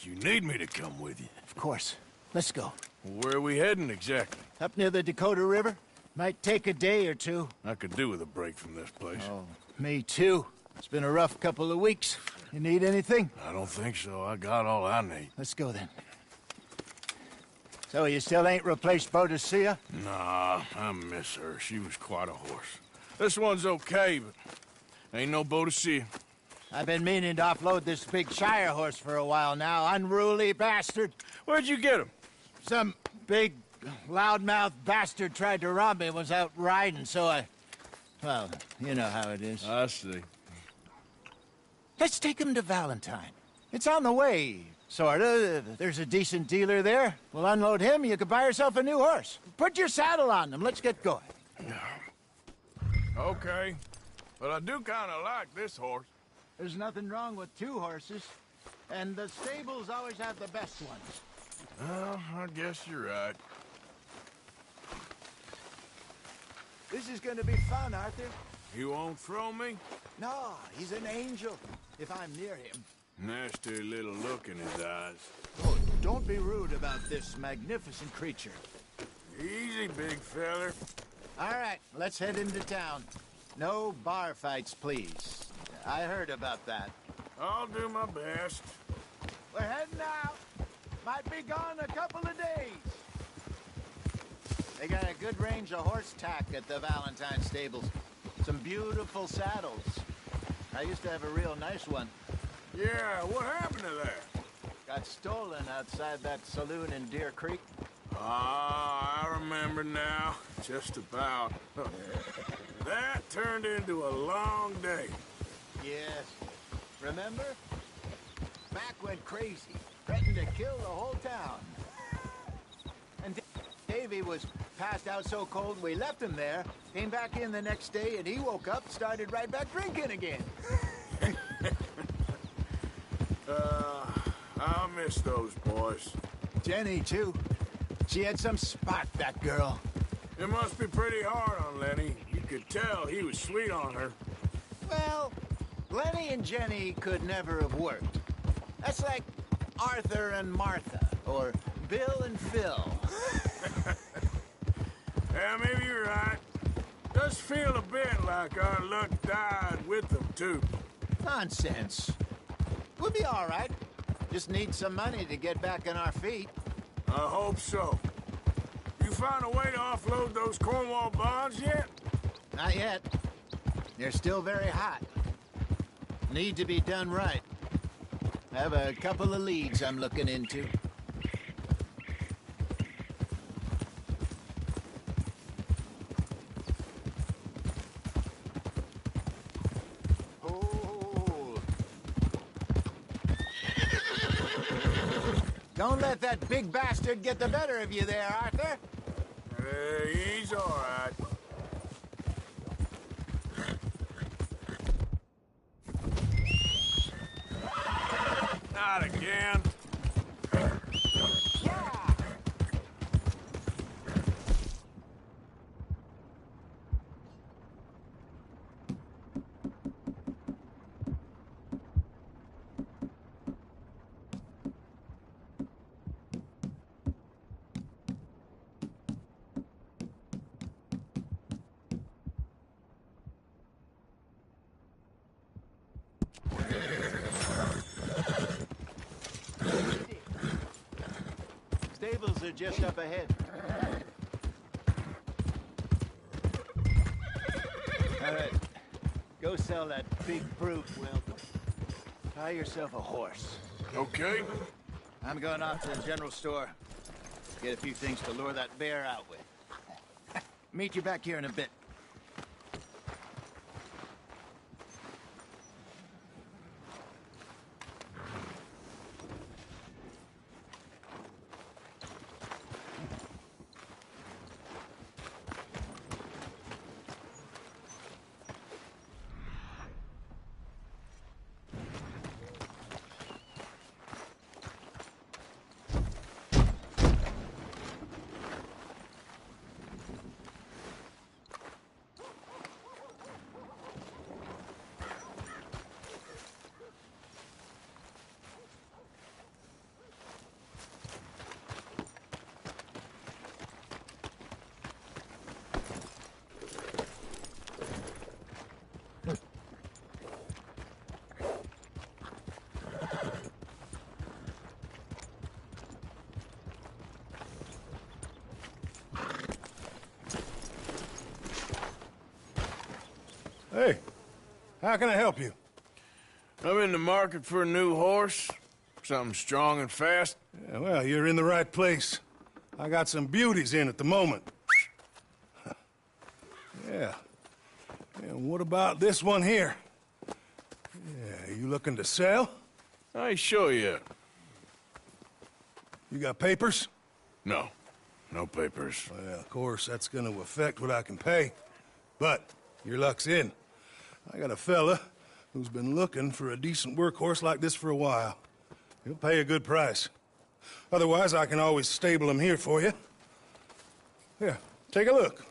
You need me to come with you. Of course. Let's go. Where are we heading exactly? Up near the Dakota River. Might take a day or two. I could do with a break from this place. Oh, me too. It's been a rough couple of weeks. You need anything? I don't think so. I got all I need. Let's go then. So you still ain't replaced Boadicea? Nah, I miss her. She was quite a horse. This one's okay, but ain't no Boadicea. I've been meaning to offload this big Shire horse for a while now. Unruly bastard. Where'd you get him? Some big, loudmouth bastard tried to rob me and was out riding, so I... Well, you know how it is. I see. Let's take him to Valentine. It's on the way, sorta. There's a decent dealer there. We'll unload him, you could buy yourself a new horse. Put your saddle on them, let's get going. Okay, but I do kind of like this horse. There's nothing wrong with two horses, and the stables always have the best ones. Well, I guess you're right. This is gonna be fun, Arthur. You won't throw me? No, he's an angel, if I'm near him. Nasty little look in his eyes. Oh, don't be rude about this magnificent creature. Easy, big feller. All right, let's head into town. No bar fights, please. I heard about that. I'll do my best. We're heading out. Might be gone a couple of days. They got a good range of horse tack at the Valentine stables. Some beautiful saddles. I used to have a real nice one. Yeah, what happened to that? Got stolen outside that saloon in Deer Creek. Ah, I remember now. Just about. That turned into a long day. Yes. Remember? Mac went crazy, threatened to kill the whole town. And Davy was passed out so cold we left him there, came back in the next day, and he woke up, started right back drinking again. I'll miss those boys. Jenny, too. She had some spark, that girl. It must be pretty hard on Lenny. You could tell he was sweet on her. Well, Lenny and Jenny could never have worked. That's like Arthur and Martha, or Bill and Phil. Yeah, maybe you're right. Does feel a bit like our luck died with them, too. Nonsense. We'll be all right. Just need some money to get back on our feet. I hope so. You found a way to offload those Cornwall bonds yet? Not yet. They're still very hot. Need to be done right. I have a couple of leads I'm looking into. Don't let that big bastard get the better of you there, Arthur. He's all right. Not again. Stables are just up ahead. All right, go sell that big brute, Will. Buy yourself a horse. Okay. I'm going off to the general store. Get a few things to lure that bear out with. Meet you back here in a bit. How can I help you? I'm in the market for a new horse. Something strong and fast. Yeah, well, you're in the right place. I got some beauties in at the moment. Yeah. And what about this one here? Yeah, you looking to sell? I ain't sure yet. You got papers? No. No papers. Well, of course, that's gonna affect what I can pay. But your luck's in. I got a fella who's been looking for a decent workhorse like this for a while. He'll pay a good price. Otherwise, I can always stable him here for you. Here, take a look.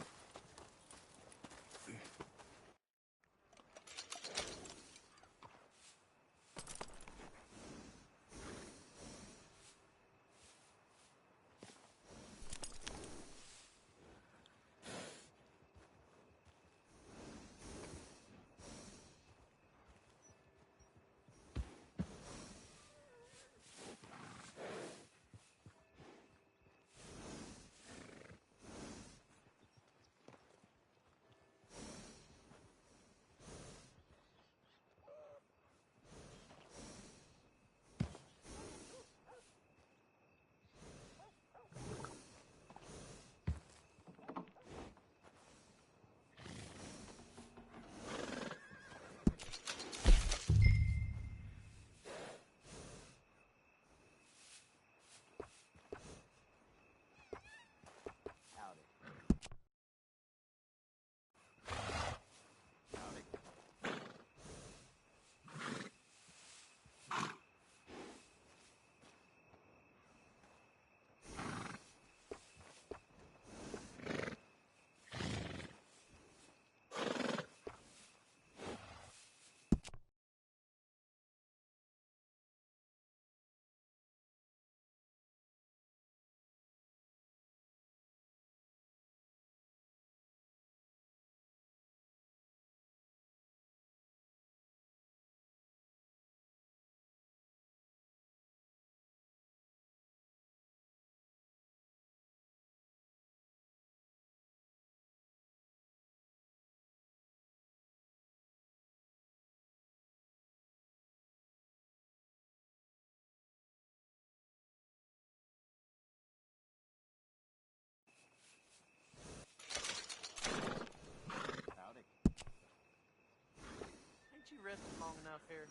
Ain't you rested long enough here?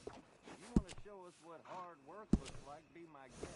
You want to show us what hard work looks like, be my guest.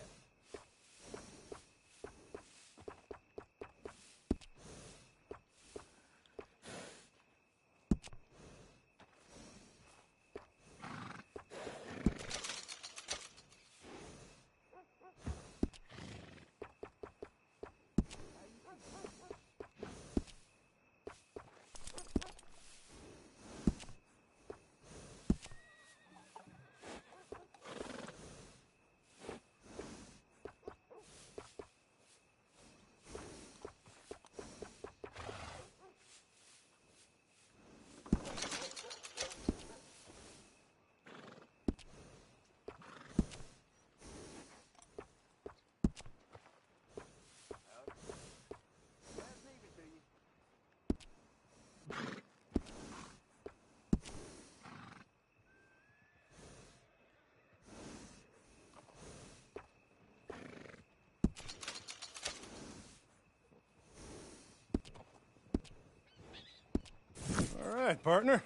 All right, partner.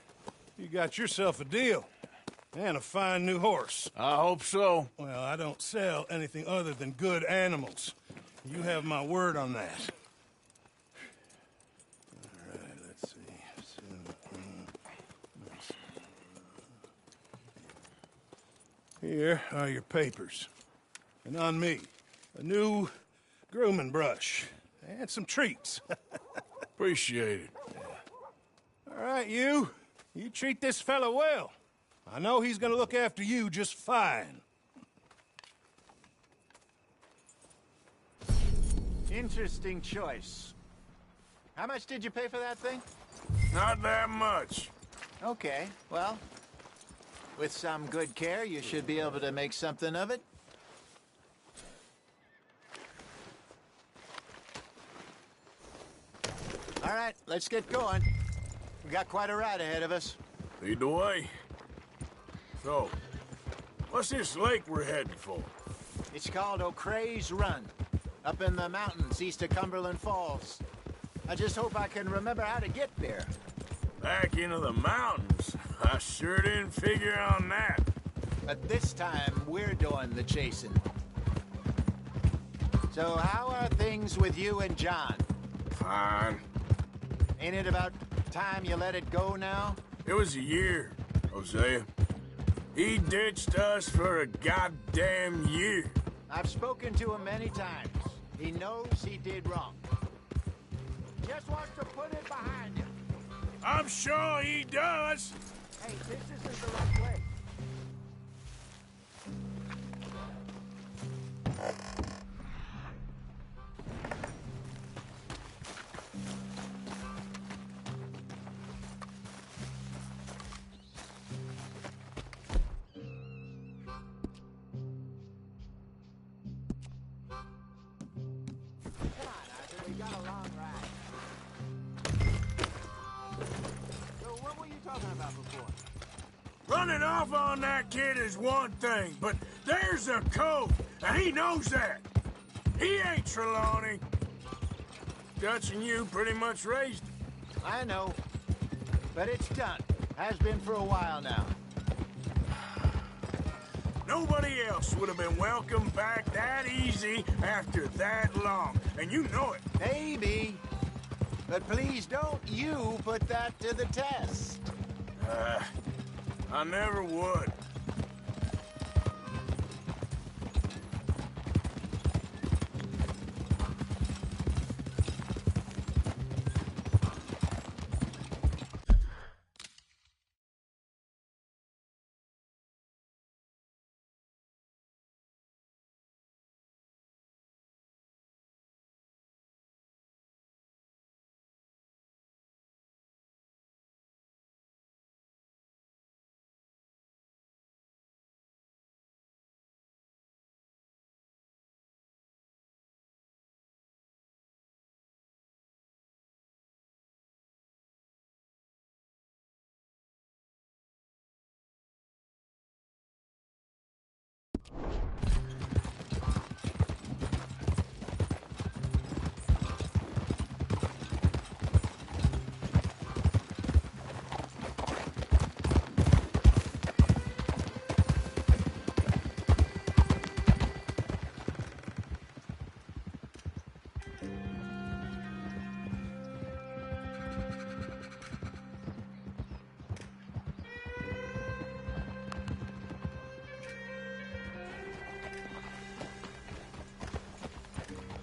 You got yourself a deal. And a fine new horse. I hope so. Well, I don't sell anything other than good animals. You have my word on that. All right, let's see. Here are your papers. And on me, a new grooming brush. And some treats. Appreciate it. All right, you. You treat this fella well. I know he's gonna look after you just fine. Interesting choice. How much did you pay for that thing? Not that much. Okay, well, with some good care, you should be able to make something of it. All right, let's get going. We got quite a ride ahead of us. Lead the way. So, what's this lake we're heading for? It's called O'Creagh's Run, up in the mountains east of Cumberland Falls. I just hope I can remember how to get there. Back into the mountains? I sure didn't figure on that. But this time, we're doing the chasing. So how are things with you and John? Fine. Ain't it about time you let it go now? It was a year, Hosea. He ditched us for a goddamn year. I've spoken to him many times. He knows he did wrong. Just wants to put it behind him. I'm sure he does. Hey, this isn't the right way. Come on, Arthur, we got a long ride. So what were you talking about before? Running off on that kid is one thing, but there's a code, and he knows that. He ain't Trelawney. Dutch and you pretty much raised him. I know, but it's done. Has been for a while now. Nobody else would have been welcomed back that easy after that long, and you know it. Maybe. But please don't you put that to the test. I never would.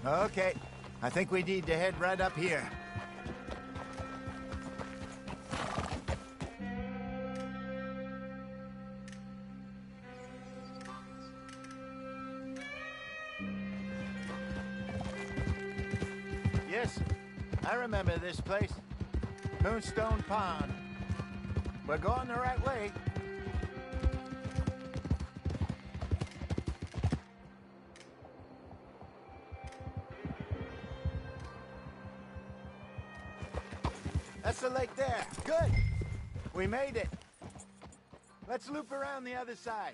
Okay, I think we need to head right up here. Yes, I remember this place. Moonstone Pond. We're going the right way. That's the lake there. Good. We made it. Let's loop around the other side.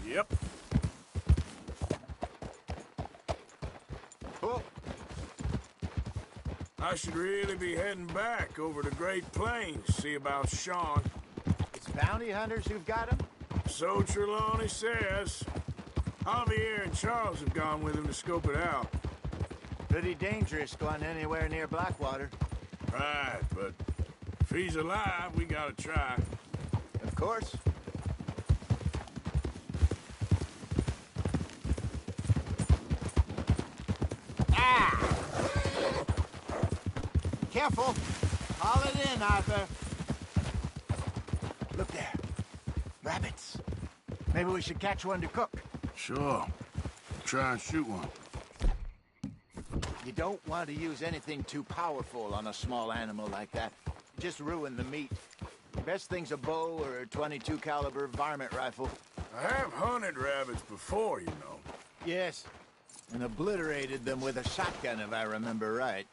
Yep. Oh, I should really be heading back over the Great Plains, see about Sean. it's bounty hunters who've got him? So Trelawney says. Javier and Charles have gone with him to scope it out. Pretty dangerous going anywhere near Blackwater. Right, but if he's alive, we gotta try. Of course. Ah! Careful! Haul it in, Arthur. Look there. Rabbits. Maybe we should catch one to cook. Sure. Try and shoot one. You don't want to use anything too powerful on a small animal like that. Just ruin the meat. Best thing's a bow or a .22 caliber varmint rifle. I have hunted rabbits before, you know. Yes, and obliterated them with a shotgun, if I remember right.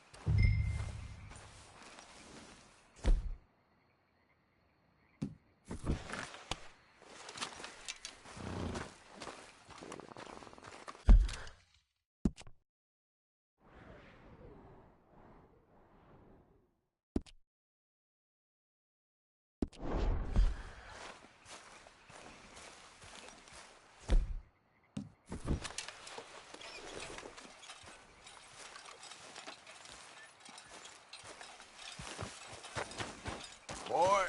Boy.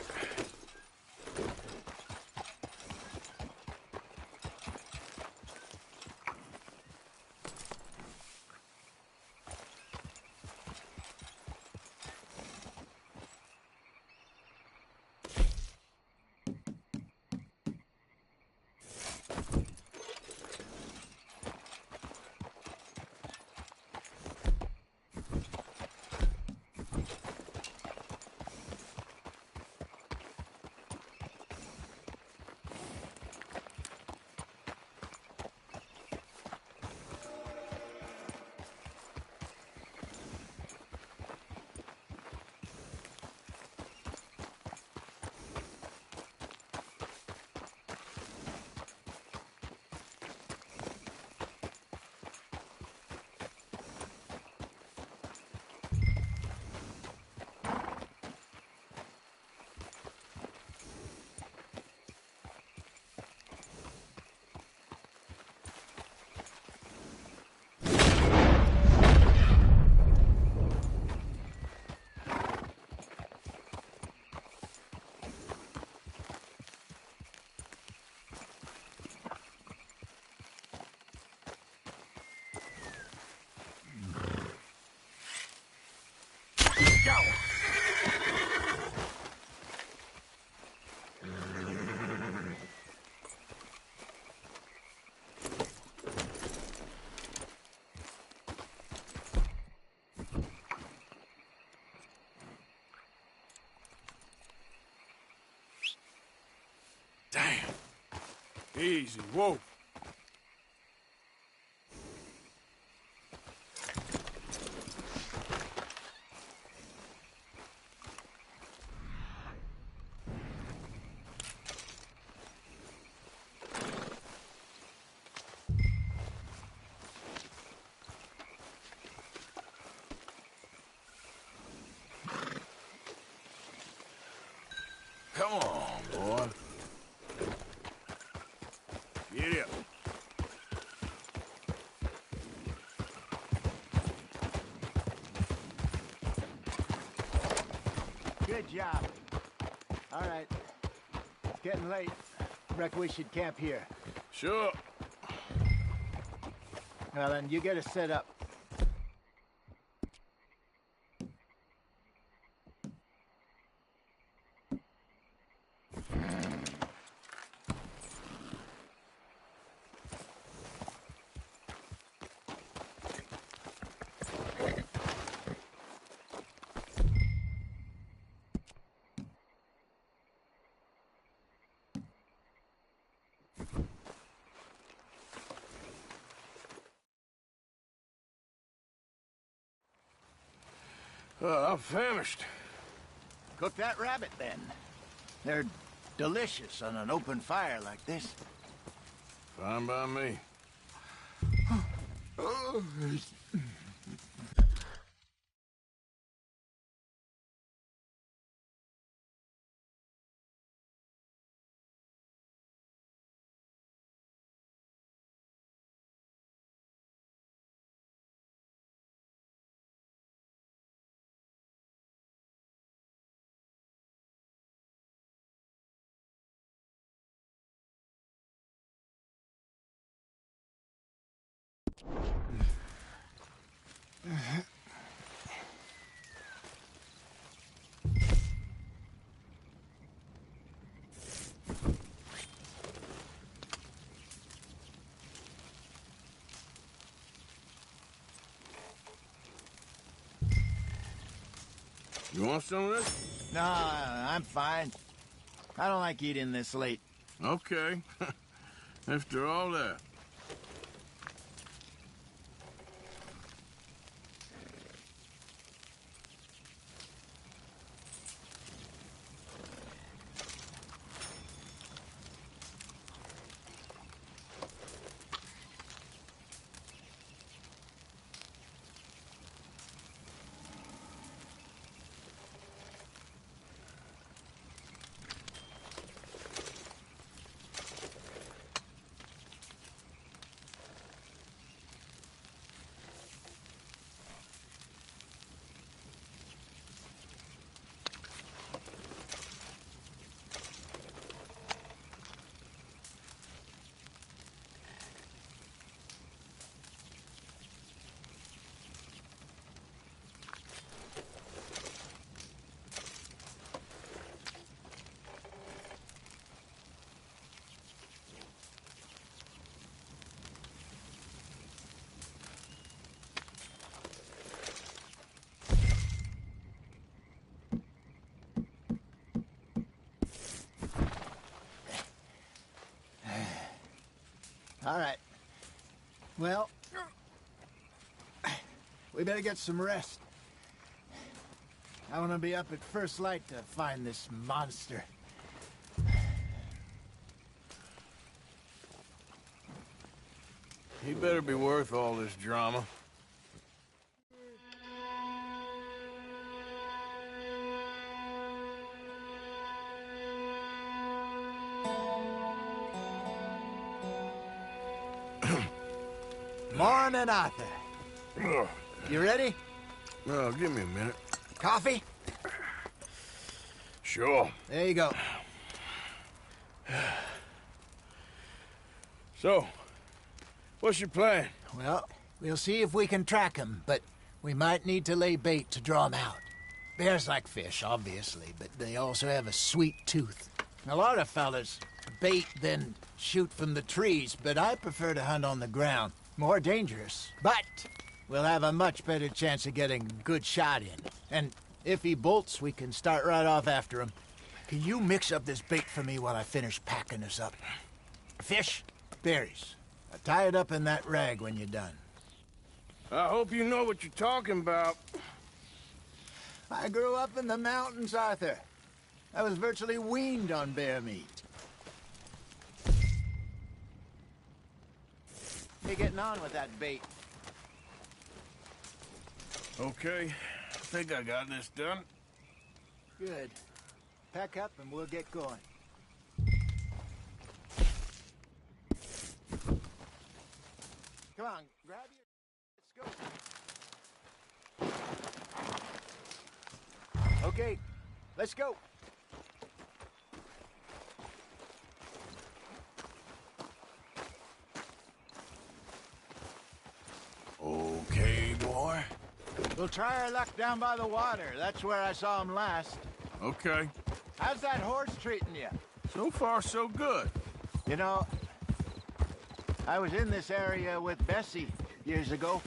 Go! Damn. Easy, whoa. Come on, boy. Get up. Good job. All right. It's getting late. Reckon we should camp here. Sure. Well, then, you get us set up. I'm famished. Cook that rabbit, then. They're delicious on an open fire like this. Fine by me. You want some of this? No, I'm fine. I don't like eating this late. Okay. After all that. Well, we better get some rest. I want to be up at first light to find this monster. He better be worth all this drama. Morning, Arthur. You ready? Well, give me a minute. Coffee? Sure. There you go. So, what's your plan? Well, we'll see if we can track him, but we might need to lay bait to draw him out. Bears like fish, obviously, but they also have a sweet tooth. A lot of fellas bait, then shoot from the trees, but I prefer to hunt on the ground. More dangerous, but we'll have a much better chance of getting a good shot in. And if he bolts, we can start right off after him. Can you mix up this bait for me while I finish packing this up? Fish, berries. Tie it up in that rag when you're done. I hope you know what you're talking about. I grew up in the mountains, Arthur. I was virtually weaned on bear meat. You getting on with that bait? Okay, I think I got this done. Good. Pack up and we'll get going. Come on, grab your... Let's go. Okay, let's go. Okay, boy. We'll try our luck down by the water. That's where I saw him last. Okay. How's that horse treating you? So far, so good. You know, I was in this area with Bessie years ago.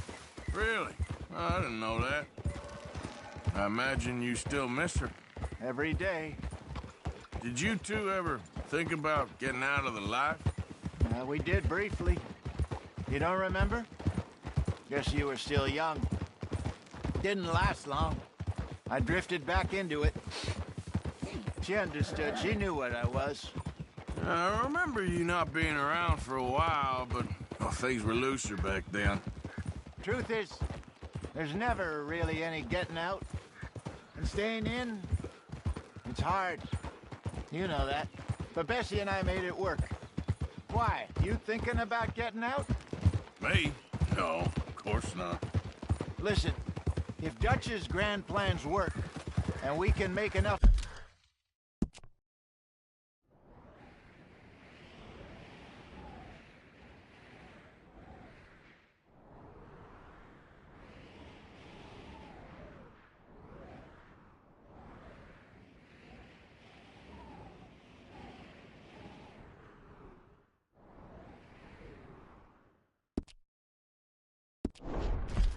Really? I didn't know that. I imagine you still miss her. Every day. Did you two ever think about getting out of the life? We did briefly. You don't remember? Guess you were still young. Didn't last long. I drifted back into it. She understood. She knew what I was. I remember you not being around for a while, but things were looser back then. Truth is, there's never really any getting out. And staying in, it's hard. You know that. But Bessie and I made it work. Why? You thinking about getting out? Me? No, of course not. Listen, if Dutch's grand plans work, and we can make enough...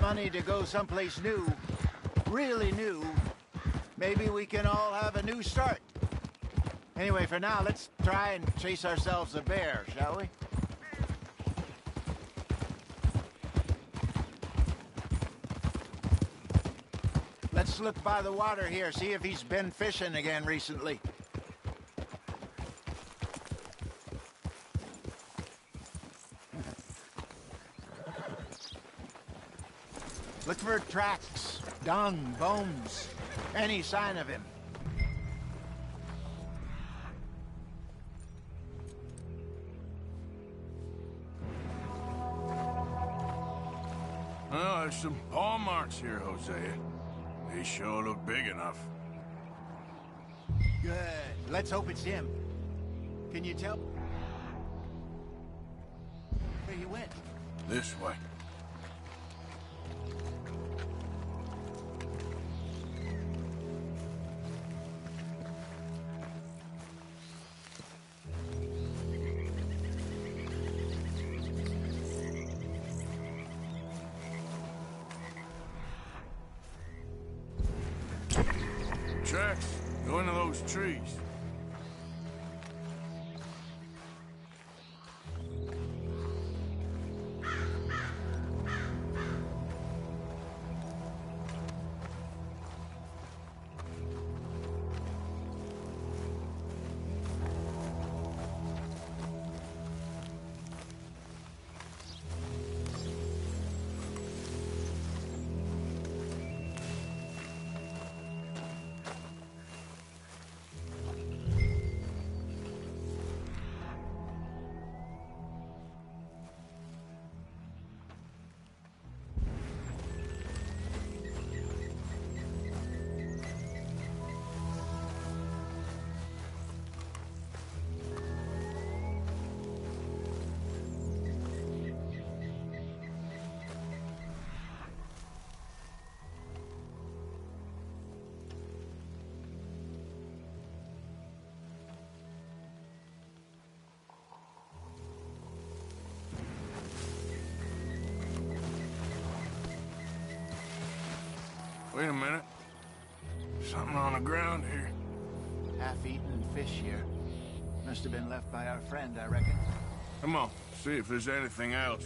money to go someplace new, really new, maybe we can all have a new start. Anyway, for now, let's try and chase ourselves a bear, shall we? Let's look by the water here, see if he's been fishing again recently. Look for tracks, dung, bones, any sign of him. Well, there's some paw marks here, Hosea. They sure look big enough. Good. Let's hope it's him. Can you tell where he went? This way. Tracks. Go into those trees. Wait a minute. Something on the ground here. Half-eaten fish here. Must have been left by our friend, I reckon. Come on, see if there's anything else.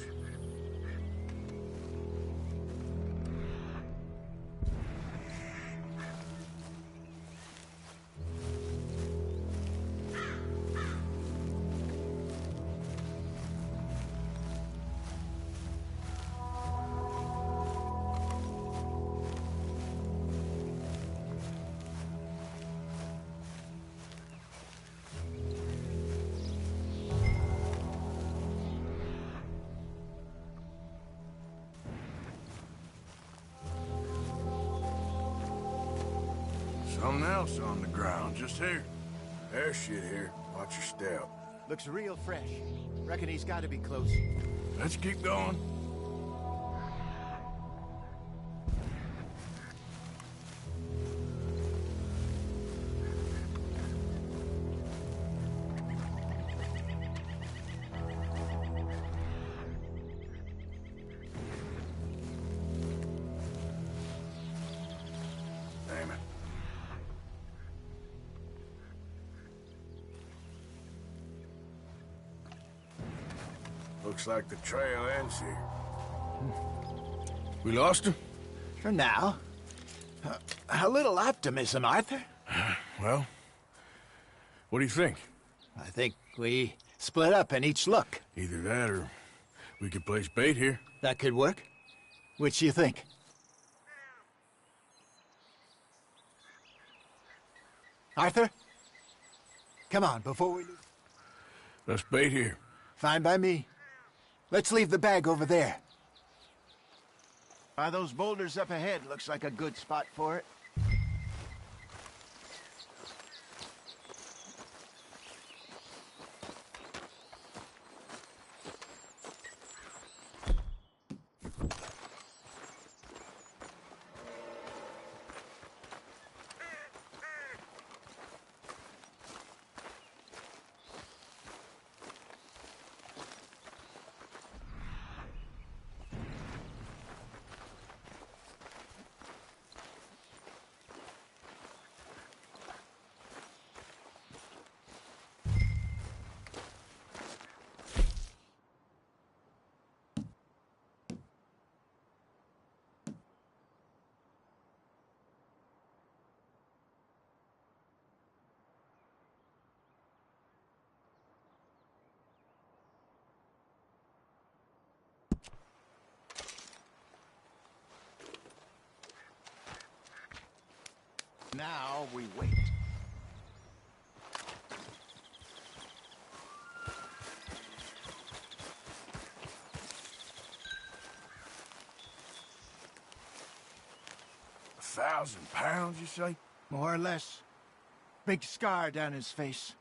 Something else on the ground, just here. There's shit here. Watch your step. Looks real fresh. Reckon he's got to be close. Let's keep going. Damn it. Looks like the trail ends here. We lost him? For now. A little optimism, Arthur. Well, what do you think? I think we split up and each look. Either that or we could place bait here. That could work. Which do you think? Arthur? Come on, before we leave. Let's bait here. Fine by me. Let's leave the bag over there. Those boulders up ahead looks like a good spot for it. Now we wait. £1,000, you say? More or less. Big scar down his face.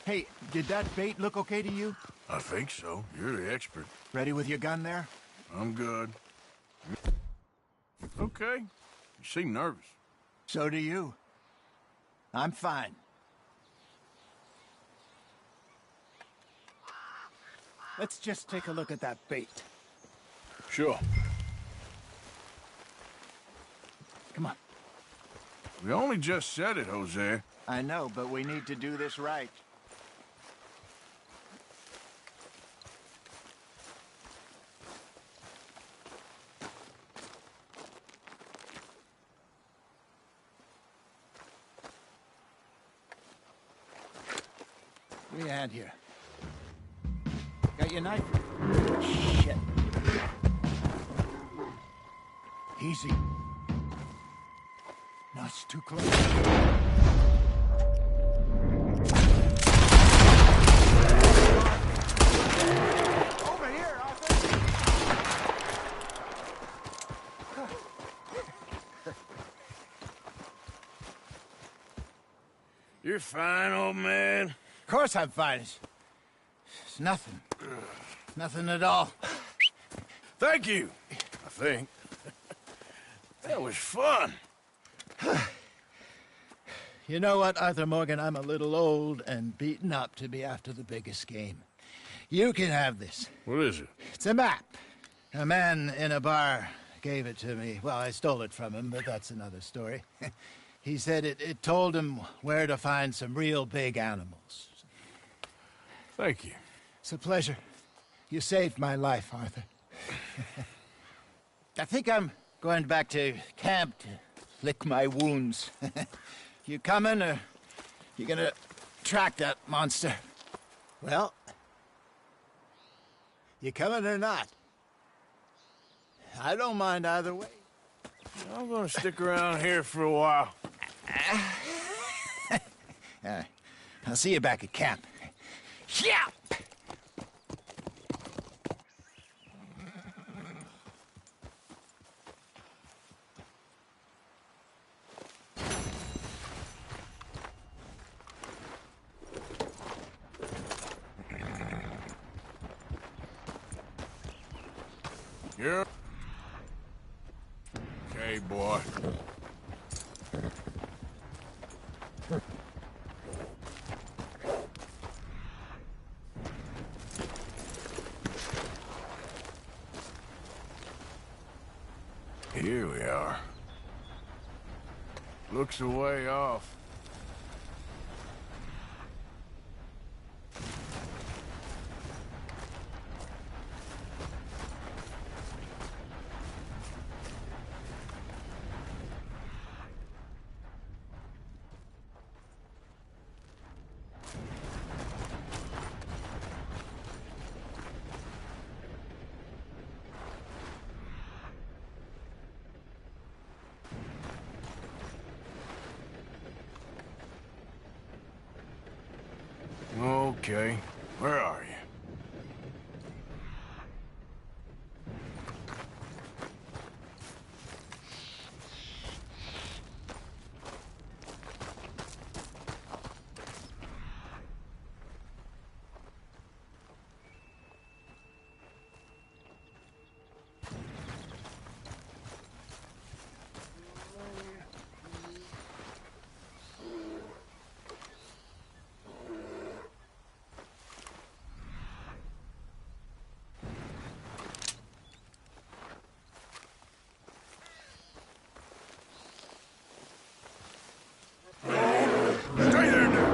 Hey, did that bait look okay to you? I think so. You're the expert. Ready with your gun there? I'm good. Okay. You seem nervous. So do you. I'm fine. Let's just take a look at that bait. Sure. Come on. We only just said it, Jose. I know, but we need to do this right. Give me a hand here. Got your knife? Shit. Easy. No, it's too close. Over here, Arthur. You're fine, old man. Of course I'm fine. It's nothing. Nothing at all. Thank you, I think. That was fun. You know what, Arthur Morgan? I'm a little old and beaten up to be after the biggest game. You can have this. What is it? It's a map. A man in a bar gave it to me. Well, I stole it from him, but that's another story. He said it told him where to find some real big animals. Thank you. It's a pleasure. You saved my life, Arthur. I think I'm going back to camp to lick my wounds. You coming, or you gonna track that monster? Well, you coming or not? I don't mind either way. I'm gonna stick around here for a while. I'll see you back at camp. Yeah! Yeah. Okay, boy. Here we are. Looks a way off. Okay, where are you? Stay there now!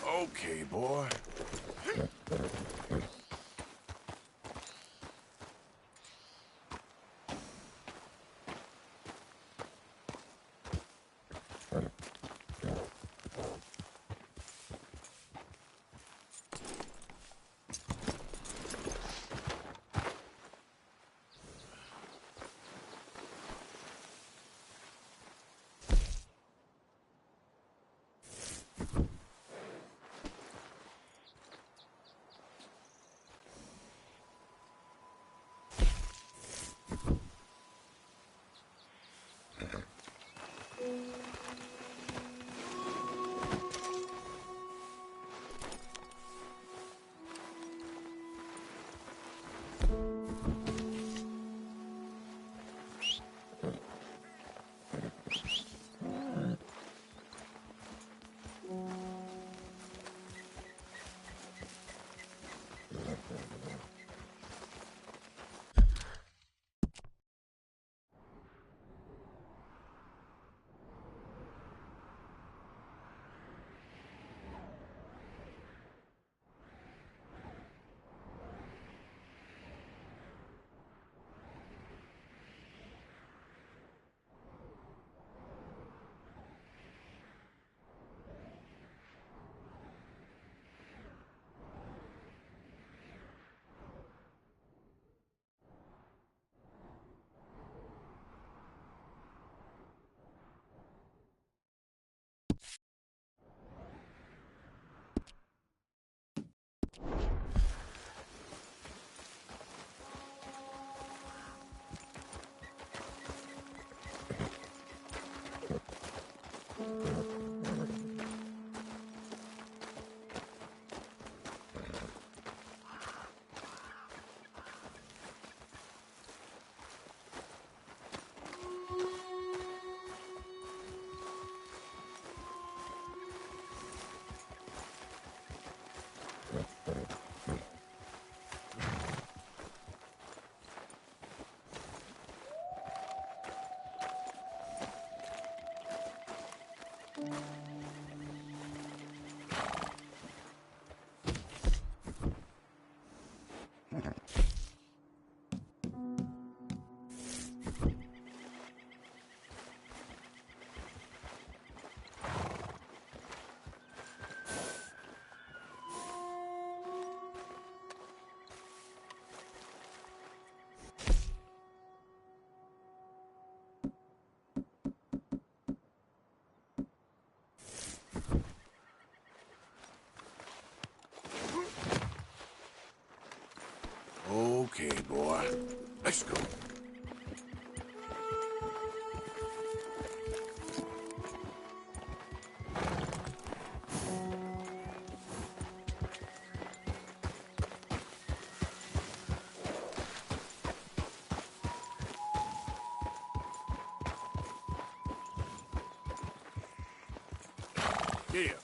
Okay, boy. rascal. Here.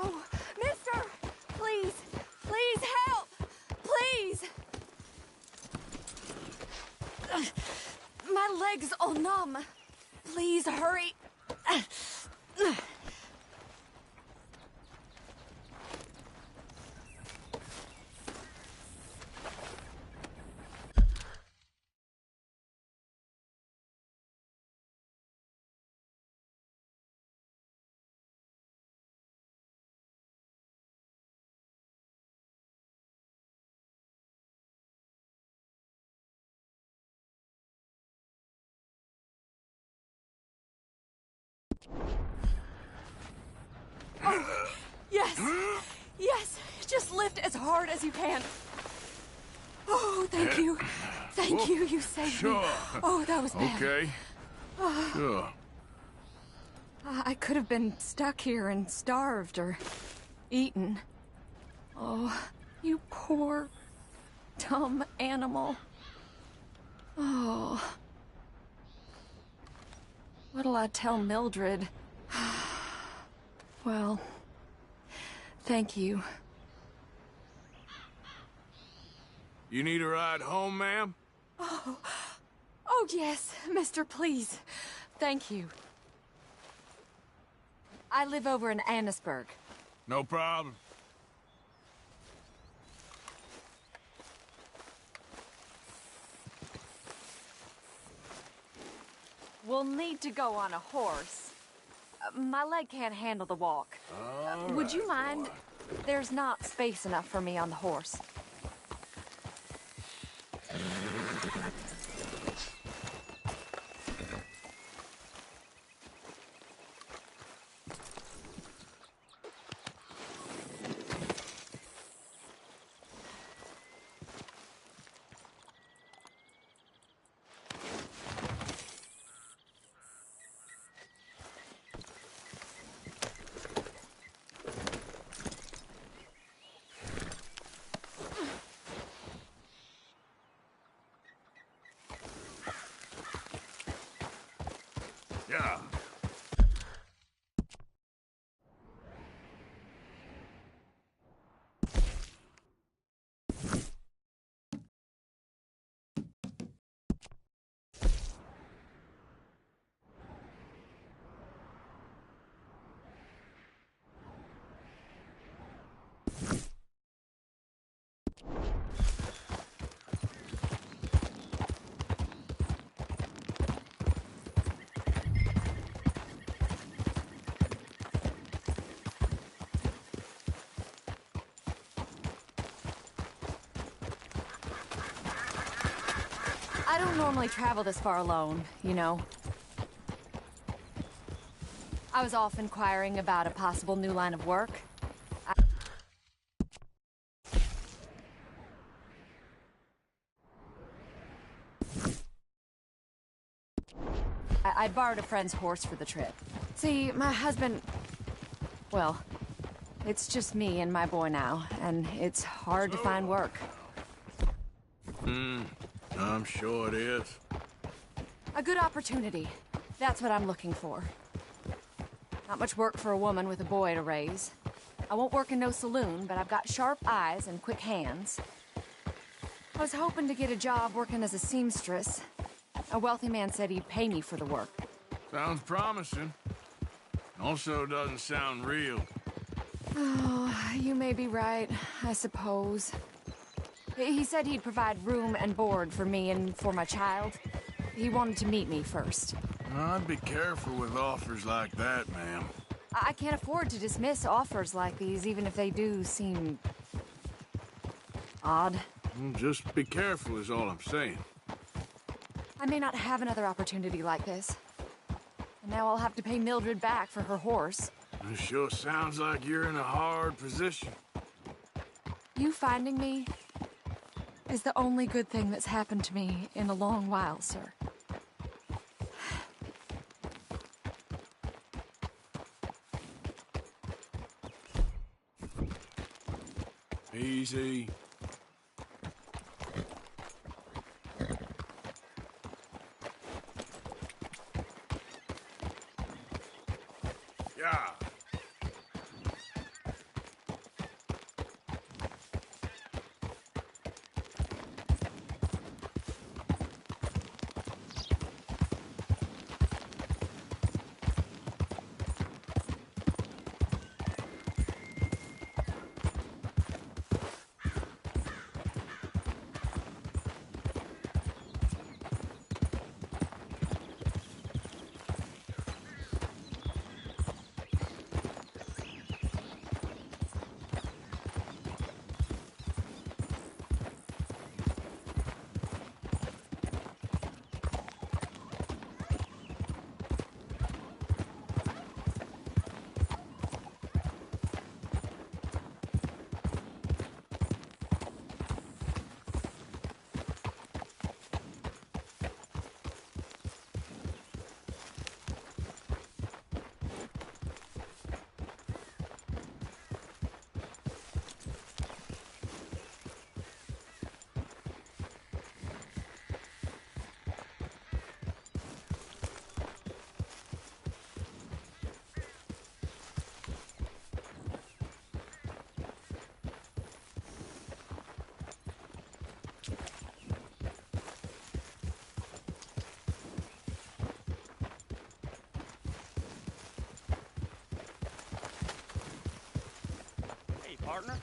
Oh, mister! Please! Please help! Please! My leg's all numb. Please hurry. Oh, yes! Yes! Just lift as hard as you can. Oh, thank you. Thank you. You saved me. Oh, that was bad. Okay. Sure. I could have been stuck here and starved or eaten. Oh, you poor, dumb animal. Oh. What'll I tell Mildred? Well, thank you. You need a ride home, ma'am? Oh, yes, mister, please. Thank you. I live over in Annisburg. No problem. We'll need to go on a horse. My leg can't handle the walk. Would you mind? There's not space enough for me on the horse. Yeah. I don't normally travel this far alone, you know. I was off inquiring about a possible new line of work. I borrowed a friend's horse for the trip. See, my husband... Well, it's just me and my boy now, and it's hard to find work. I'm sure it is. A good opportunity. That's what I'm looking for. Not much work for a woman with a boy to raise. I won't work in no saloon, but I've got sharp eyes and quick hands. I was hoping to get a job working as a seamstress. A wealthy man said he'd pay me for the work. Sounds promising. Also doesn't sound real. Oh, you may be right, I suppose. He said he'd provide room and board for me and for my child. He wanted to meet me first. I'd be careful with offers like that, ma'am. I can't afford to dismiss offers like these, even if they do seem odd. Just be careful is all I'm saying. I may not have another opportunity like this. And now I'll have to pay Mildred back for her horse. It sure sounds like you're in a hard position. You finding me is the only good thing that's happened to me in a long while, sir. Easy. Yeah. Hey, partner.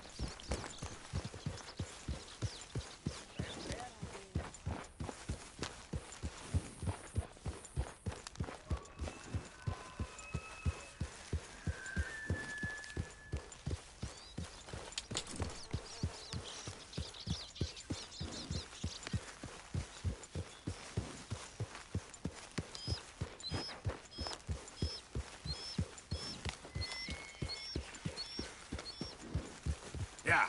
Yeah.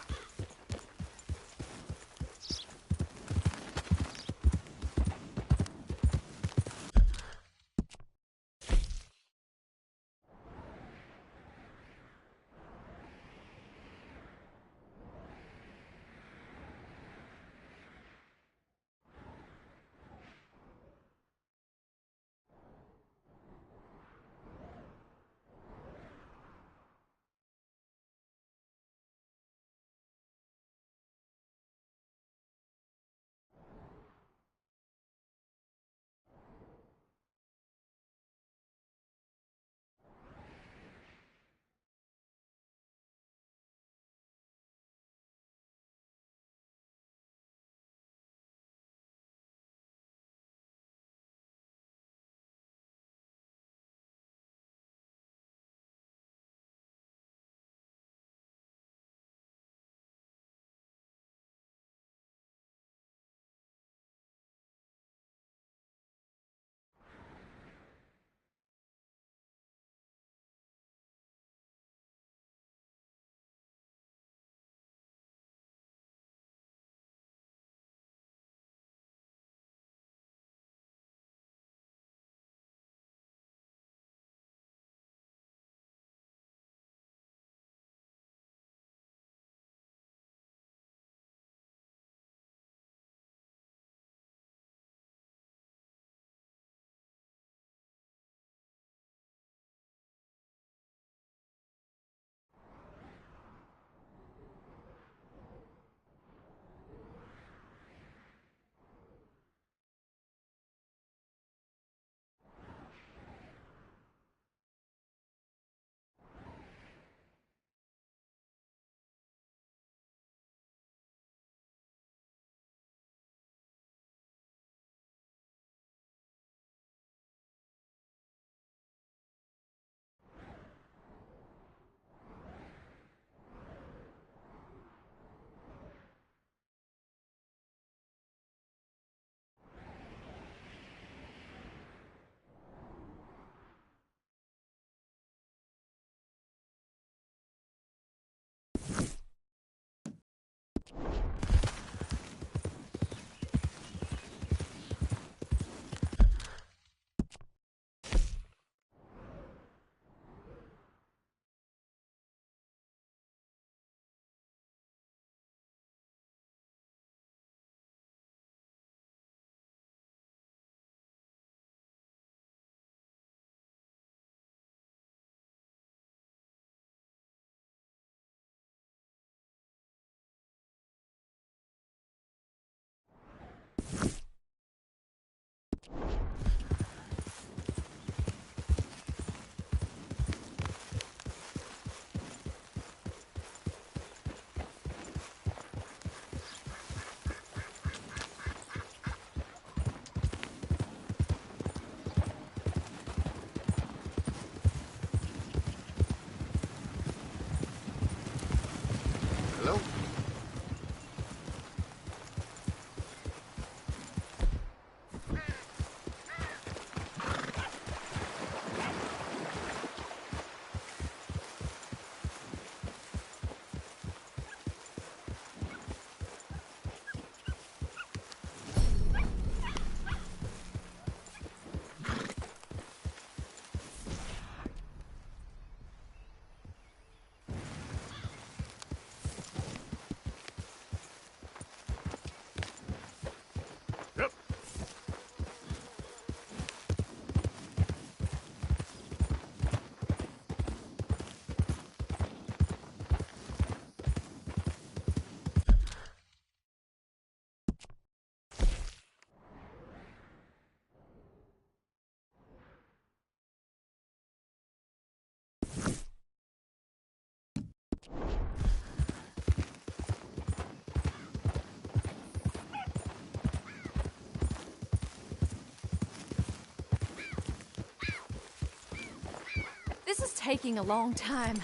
taking a long time.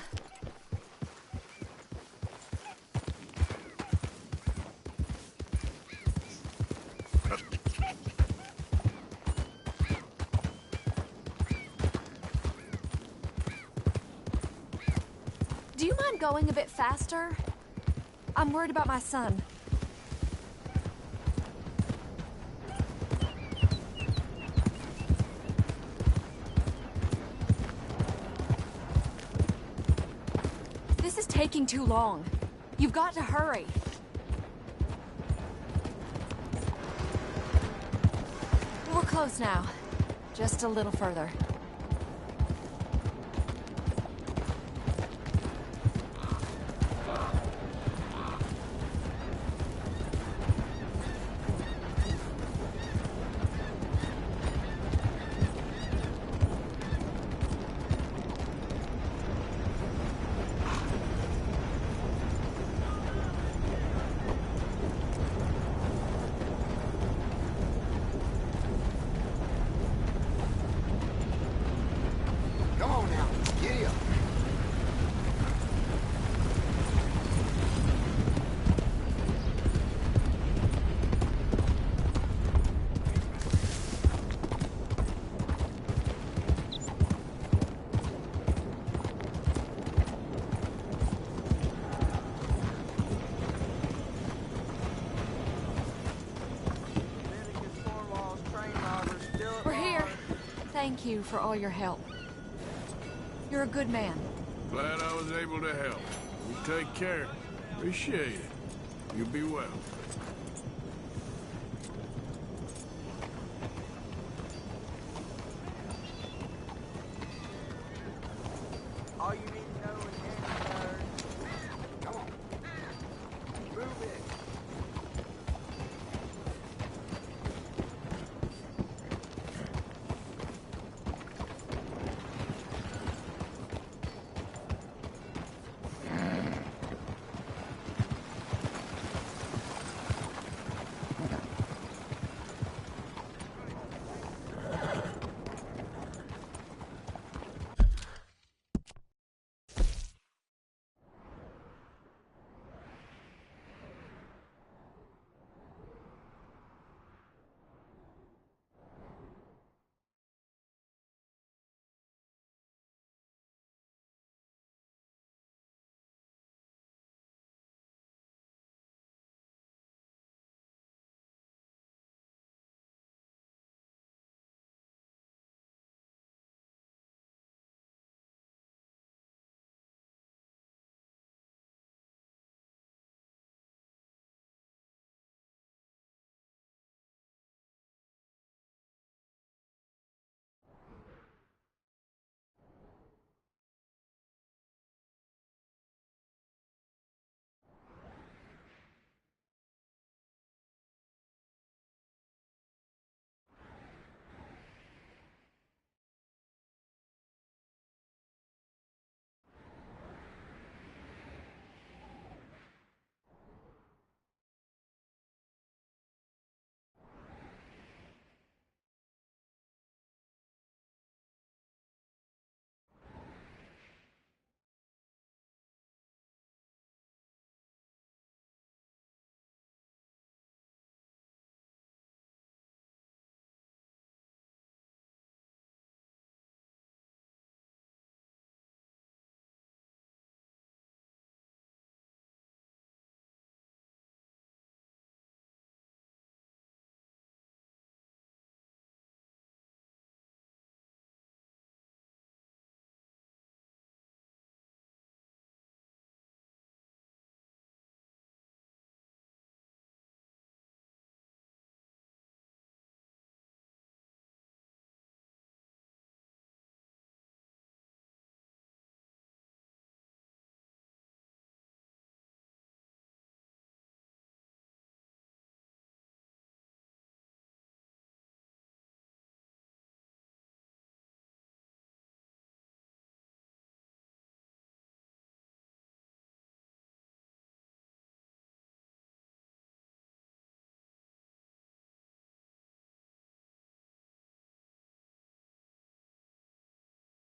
Do you mind going a bit faster? I'm worried about my son. This is taking too long. You've got to hurry. We're close now. Just a little further. Come on now, giddy up. Leviticus 4 laws, train robbers, still at We're here. large. Thank you for all your help. You're a good man. Glad I was able to help. You take care. Appreciate it. You be well.